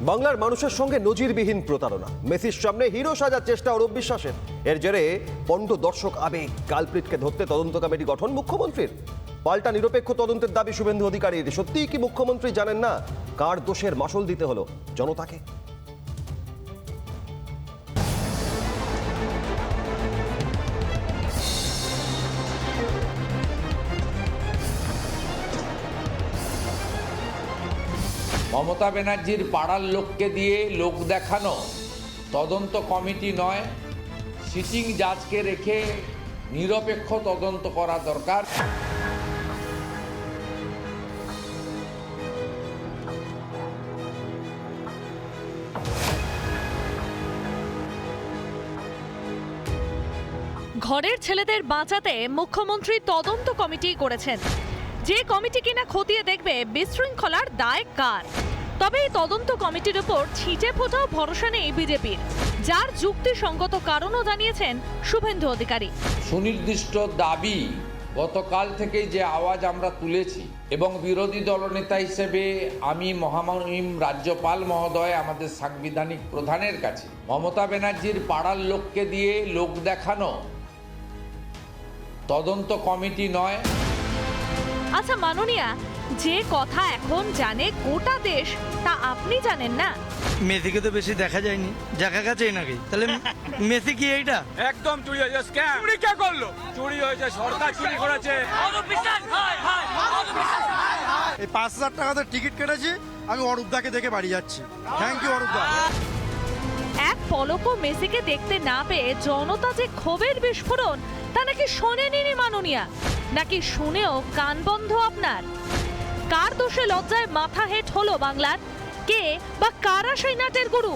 বাংলার মানুষের সঙ্গে নজিরবিহীন প্রতারণা, মেসির সামনে হিরো সাজার চেষ্টা অরূপ বিশ্বাসের। এর জেরে পণ্ড দর্শক আবেগ, কালপ্রিটকে ধরতে তদন্ত কমিটি গঠন মুখ্যমন্ত্রীর। পাল্টা নিরপেক্ষ তদন্তের দাবি শুভেন্দু অধিকারীর। সত্যিই কি মুখ্যমন্ত্রী জানেন না কার দোষের মাসুল দিতে হলো জনতাকে? মমতা ব্যানার্জির পাড়ার লোককে দিয়ে লোক দেখানো তদন্ত কমিটি নয়, সিটিং জাজকে রেখে নিরপেক্ষ তদন্ত করা দরকার। ঘরের ছেলেদের বাঁচাতে মুখ্যমন্ত্রী তদন্ত কমিটি করেছেন, যে কমিটি কিনা খতিয়ে দেখবে বিশৃঙ্খলার দায় কার। তবে এই তদন্ত কমিটির উপর ছিটে ফোটাও ভরসা নেই বিজেপির, যার যুক্তিসঙ্গত কারণও জানিয়েছেন শুভেন্দু অধিকারী। সুনির্দিষ্ট দাবি গতকাল থেকেই যে আওয়াজ আমরা তুলেছি এবং বিরোধী দলনেতা হিসেবে আমি মহামহিম রাজ্যপাল মহোদয় আমাদের সাংবিধানিক প্রধানের কাছে মমতা ব্যানার্জির পাড়ার লোককে দিয়ে লোক দেখানো তদন্ত কমিটি নয়। আচ্ছা মাননীয়া, যে কথা এখন জানে গোটা দেশ তা আপনি জানেন না? মেসিকে তো বেশি দেখা যায়নি, দেখা গেছেই নাকি? তাহলে মেসি কি এইটা? একদম চুরি হয়েছে, স্ক্যাম। চুরি কে করলো? চুরি হয়েছে, সরকার চুরি করেছে। এই ৫,০০০ টাকাতে টিকিট কেটেছি, আমি অরূপদাকে দেখে বাড়ি যাচ্ছি। Thank you Arupda. এক পলকও মেসিকে দেখতে না পেয়ে জনতা যে ক্ষোভের বিস্ফোরণ, তা নাকি শোনেনি মাননীয়া, নাকি শুনেও কান বন্ধ আপনার? কার দোষে লজ্জায় মাথা হেঁট হলো বাংলার? কে বা কারা সেই নাটের গুরু?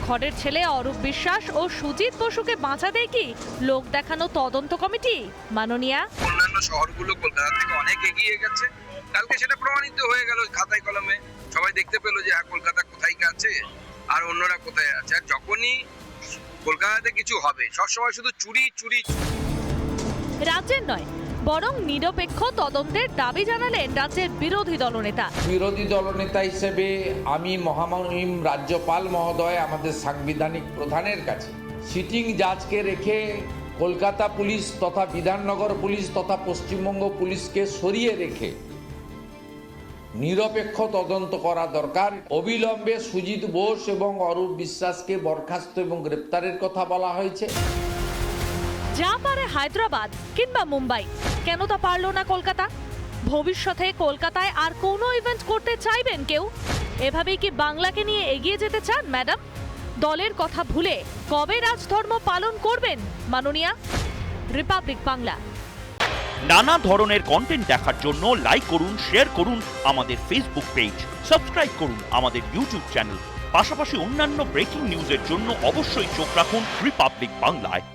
ঘরের ছেলে অরূপ বিশ্বাস ও সুজিত বসুকে বাঁচাতে কি লোক দেখানো তদন্ত কমিটি মাননীয়া? অন্যান্য শহরগুলো কলকাতা থেকে অনেক এগিয়ে গেছে। কালকে সেটা প্রমাণিত হয়ে গেল, খাতায় কলমে সবাই দেখতে পেলো যে কলকাতা কোথায় আছে আর অন্যরা কোথায় আছে। আর যখনই কলকাতাতে কিছু হবে সবসময় শুধু চুরি চুরি। রাজ্যের নয় বরং নিরপেক্ষ তদন্তের দাবি জানালেন রাজ্যের বিরোধী দলনেতা। বিরোধী দলনেতা হিসেবে আমি মহামহিম রাজ্যপাল মহোদয় আমাদের সাংবিধানিক প্রধানের কাছে সিটিং জাজকে রেখে কলকাতা পুলিশ তথা বিধাননগর পুলিশ তথা পশ্চিমবঙ্গ পুলিশকে সরিয়ে রেখে নিরপেক্ষ তদন্ত করা দরকার। অবিলম্বে সুজিত বোস এবং অরূপ বিশ্বাসকে বরখাস্ত এবং গ্রেপ্তারের কথা বলা হয়েছে। যা পারে হায়দ্রাবাদ কিংবা মুম্বাই, কেন তা পারলো না কলকাতা? ভবিষ্যতে কলকাতায় আর কোনো ইভেন্ট করতে চাইবেন কেউ? এভাবেই কি বাংলাকে নিয়ে এগিয়ে যেতে চান ম্যাডাম? দলের কথা ভুলে কবে রাজধর্ম পালন করবেন মাননীয়া? রিপাবলিক বাংলা। নানা ধরনের কন্টেন্ট দেখার জন্য লাইক করুন, শেয়ার করুন আমাদের ফেসবুক পেজ, সাবস্ক্রাইব করুন আমাদের ইউটিউব চ্যানেল। পাশাপাশি অন্যান্য ব্রেকিং নিউজের জন্য অবশ্যই চোখ রাখুন রিপাবলিক বাংলায়।